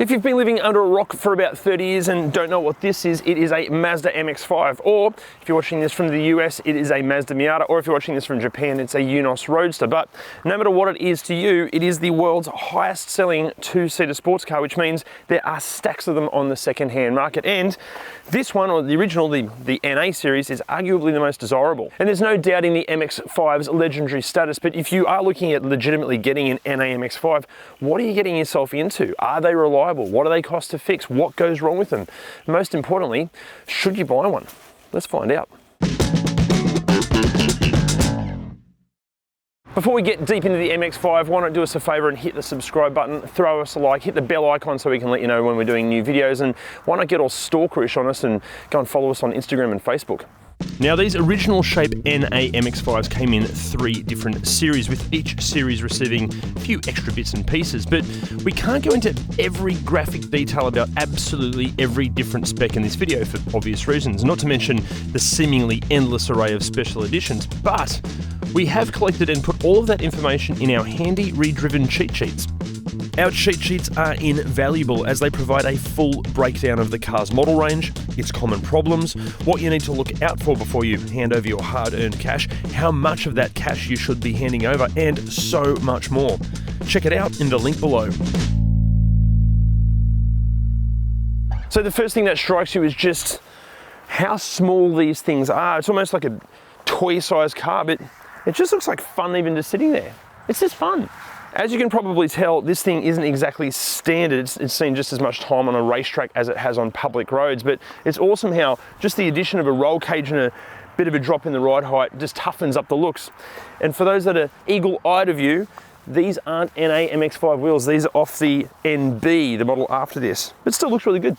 If you've been living under a rock for about 30 years and don't know what this is, it is a Mazda MX-5. Or if you're watching this from the US, it is a Mazda Miata. Or if you're watching this from Japan, it's a Yunos Roadster. But no matter what it is to you, it is the world's highest selling two-seater sports car, which means there are stacks of them on the second-hand market. And this one, or the original, the NA series, is arguably the most desirable. And there's no doubting the MX-5's legendary status, but if you are looking at legitimately getting an NA MX-5, what are you getting yourself into? Are they reliable? What do they cost to fix? What goes wrong with them? Most importantly, should you buy one? Let's find out. Before we get deep into the MX-5, why not do us a favour and hit the subscribe button, throw us a like, hit the bell icon so we can let you know when we're doing new videos, and why not get all stalkerish on us and go and follow us on Instagram and Facebook. Now, these original shape NA MX-5s came in 3 different series, with each series receiving a few extra bits and pieces, but we can't go into every graphic detail about absolutely every different spec in this video for obvious reasons, not to mention the seemingly endless array of special editions, but we have collected and put all of that information in our handy ReDriven cheat sheets. Our cheat sheets are invaluable as they provide a full breakdown of the car's model range, its common problems, what you need to look out for before you hand over your hard-earned cash, how much of that cash you should be handing over, and so much more. Check it out in the link below. So the first thing that strikes you is just how small these things are. It's almost like a toy-sized car, but it just looks like fun even just sitting there. It's just fun. As you can probably tell, this thing isn't exactly standard. It's seen just as much time on a racetrack as it has on public roads, but it's awesome how just the addition of a roll cage and a bit of a drop in the ride height just toughens up the looks. And for those that are eagle-eyed of you, these aren't NA MX-5 wheels. These are off the NB, the model after this, but still looks really good.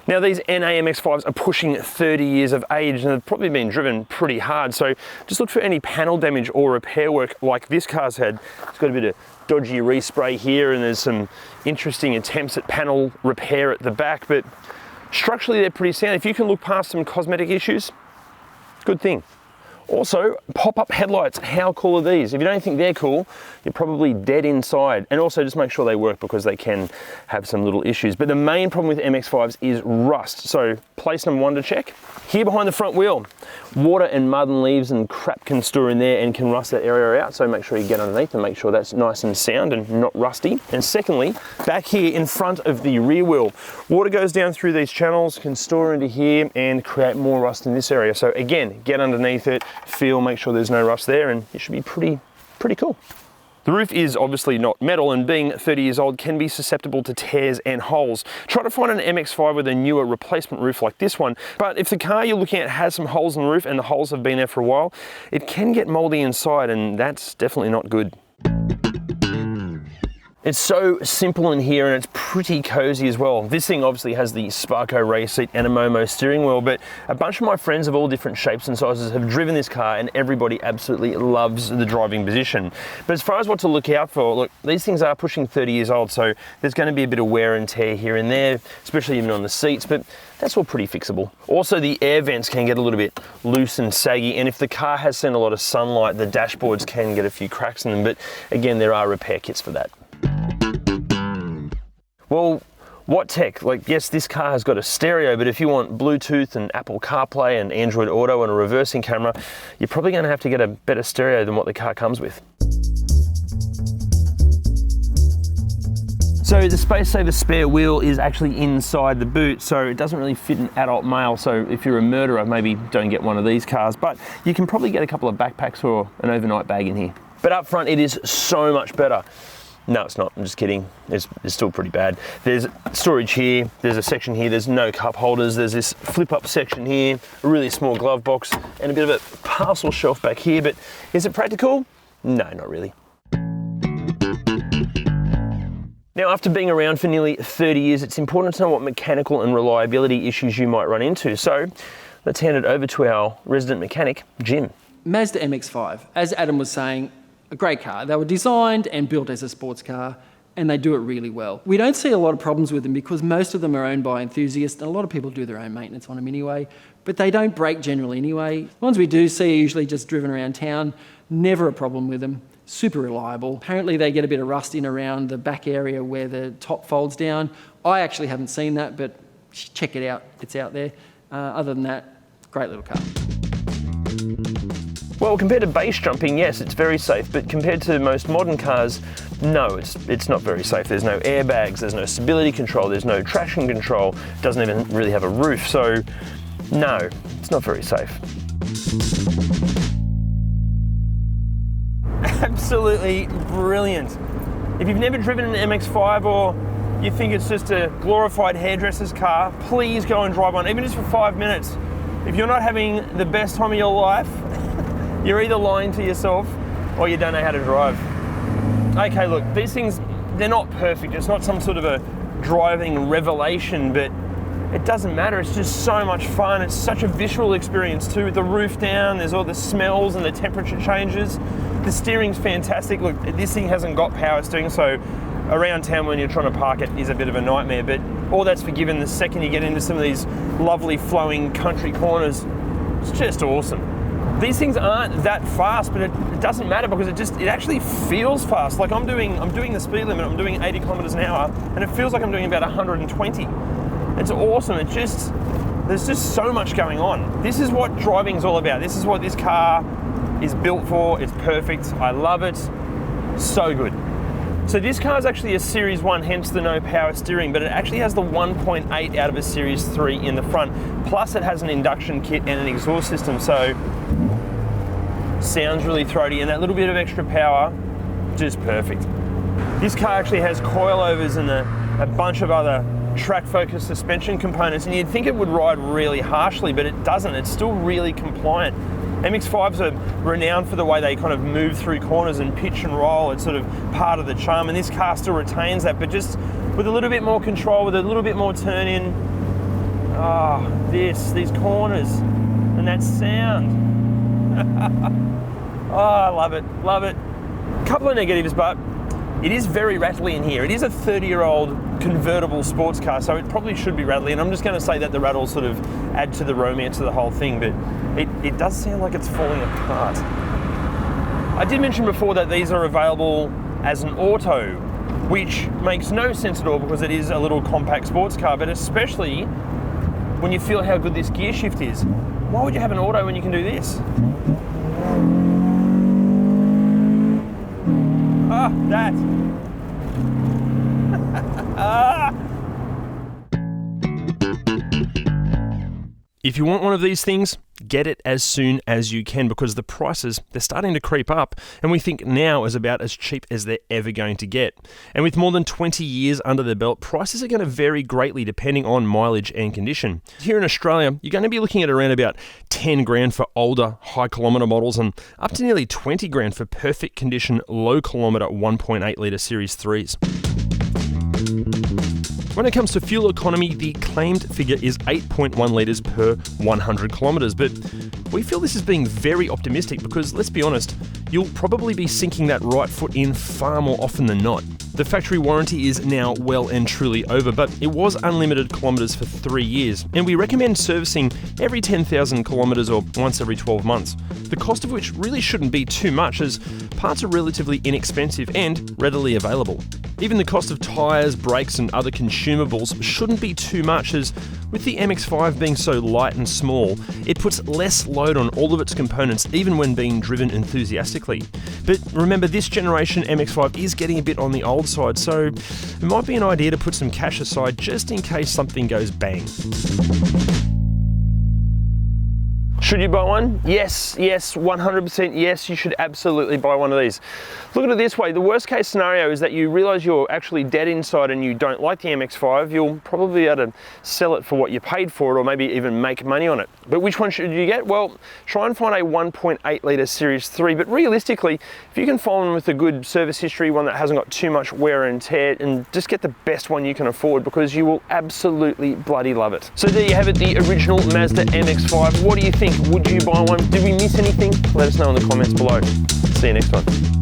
Now, these NA MX-5s are pushing 30 years of age and have probably been driven pretty hard, so just look for any panel damage or repair work like this car's had. It's got a bit of dodgy respray here, and there's some interesting attempts at panel repair at the back, but structurally they're pretty sound. If you can look past some cosmetic issues, good thing. Also, pop-up headlights, how cool are these? If you don't think they're cool, you're probably dead inside. And also just make sure they work because they can have some little issues. But the main problem with MX-5s is rust. So place number 1 to check. Here behind the front wheel, water and mud and leaves and crap can store in there and can rust that area out. So make sure you get underneath and make sure that's nice and sound and not rusty. And secondly, back here in front of the rear wheel, water goes down through these channels, can store into here and create more rust in this area. So again, get underneath it, feel, make sure there's no rust there, and it should be pretty cool. The roof is obviously not metal, and being 30 years old can be susceptible to tears and holes. Try to find an MX-5 with a newer replacement roof like this one, but if the car you're looking at has some holes in the roof and the holes have been there for a while, it can get moldy inside, and that's definitely not good. It's so simple in here and it's pretty cozy as well. This thing obviously has the Sparco race seat and a Momo steering wheel, but a bunch of my friends of all different shapes and sizes have driven this car and everybody absolutely loves the driving position. But as far as what to look out for, look, these things are pushing 30 years old, so there's going to be a bit of wear and tear here and there, especially even on the seats, but that's all pretty fixable. Also, the air vents can get a little bit loose and saggy, and if the car has seen a lot of sunlight, the dashboards can get a few cracks in them, but again, there are repair kits for that. Well, what tech? Like, yes, this car has got a stereo, but if you want Bluetooth and Apple CarPlay and Android Auto and a reversing camera, you're probably going to have to get a better stereo than what the car comes with. So the Space Saver spare wheel is actually inside the boot, so it doesn't really fit an adult male. So if you're a murderer, maybe don't get one of these cars, but you can probably get a couple of backpacks or an overnight bag in here. But up front, it is so much better. No, it's not, I'm just kidding. It's still pretty bad. There's storage here, there's a section here, there's no cup holders, there's this flip-up section here, a really small glove box, and a bit of a parcel shelf back here, but is it practical? No, not really. Now, after being around for nearly 30 years, it's important to know what mechanical and reliability issues you might run into. So let's hand it over to our resident mechanic, Jim. Mazda MX-5, as Adam was saying, a great car. They were designed and built as a sports car, and they do it really well. We don't see a lot of problems with them because most of them are owned by enthusiasts, and a lot of people do their own maintenance on them anyway, but they don't break generally anyway. The ones we do see are usually just driven around town, never a problem with them. super reliable. Apparently they get a bit of rust in around the back area where the top folds down. I actually haven't seen that, but check it out, it's out there. Other than that, great little car. Well, compared to base jumping, yes, it's very safe, but compared to most modern cars, no, it's not very safe. There's no airbags, there's no stability control, there's no traction control, it doesn't even really have a roof, so no, it's not very safe. Absolutely brilliant. If you've never driven an MX-5 or you think it's just a glorified hairdresser's car, please go and drive one, even just for 5 minutes. If you're not having the best time of your life, you're either lying to yourself or you don't know how to drive. Okay, look, these things, they're not perfect. It's not some sort of a driving revelation, but it doesn't matter. It's just so much fun. It's such a visual experience too. With the roof down, there's all the smells and the temperature changes. The steering's fantastic. Look, this thing hasn't got power steering, so around town when you're trying to park it is a bit of a nightmare, but all that's forgiven the second you get into some of these lovely flowing country corners. It's just awesome. These things aren't that fast, but it doesn't matter because it actually feels fast. Like I'm doing the speed limit, I'm doing 80 kilometers an hour, and it feels like I'm doing about 120. It's awesome. There's just so much going on. This is what driving's all about. This is what this car is built for. It's perfect. I love it. So good. So this car is actually a Series 1, hence the no power steering, but it actually has the 1.8 out of a Series 3 in the front. Plus it has an induction kit and an exhaust system, so sounds really throaty, and that little bit of extra power, just perfect. This car actually has coilovers and a bunch of other track-focused suspension components, and you'd think it would ride really harshly, but it doesn't. It's still really compliant. MX-5s are renowned for the way they kind of move through corners and pitch and roll. It's sort of part of the charm, and this car still retains that, but just with a little bit more control, with a little bit more turn in. Oh, these corners and that sound. Oh, I love it, love it. A couple of negatives, but it is very rattly in here. It is a 30-year-old convertible sports car, so it probably should be rattly, and I'm just going to say that the rattles sort of add to the romance of the whole thing, but it does sound like it's falling apart. I did mention before that these are available as an auto, which makes no sense at all because it is a little compact sports car, but especially when you feel how good this gear shift is. Why would you have an auto when you can do this? Ah, that. Ah. If you want one of these things, get it as soon as you can because the prices, they're starting to creep up, and we think now is about as cheap as they're ever going to get. And with more than 20 years under their belt, prices are going to vary greatly depending on mileage and condition. Here in Australia, you're going to be looking at around about 10 grand for older, high kilometre models and up to nearly 20 grand for perfect condition, low kilometre 1.8 litre Series 3s. When it comes to fuel economy, the claimed figure is 8.1 litres per 100 kilometres, but we feel this is being very optimistic because, let's be honest, you'll probably be sinking that right foot in far more often than not. The factory warranty is now well and truly over, but it was unlimited kilometres for 3 years, and we recommend servicing every 10,000 kilometres or once every 12 months, the cost of which really shouldn't be too much as parts are relatively inexpensive and readily available. Even the cost of tyres, brakes and other consumables shouldn't be too much as with the MX-5 being so light and small, it puts less load on all of its components even when being driven enthusiastically. But remember, this generation MX-5 is getting a bit on the old side, so it might be an idea to put some cash aside just in case something goes bang. Should you buy one? Yes, 100% yes, you should absolutely buy one of these. Look at it this way, the worst case scenario is that you realise you're actually dead inside and you don't like the MX-5, you'll probably be able to sell it for what you paid for it or maybe even make money on it. But which one should you get? Well, try and find a 1.8 litre Series 3, but realistically, if you can find one with a good service history, one that hasn't got too much wear and tear, and just get the best one you can afford because you will absolutely bloody love it. So there you have it, the original Mazda MX-5. What do you think? Would you buy one? Did we miss anything? Let us know in the comments below. See you next one.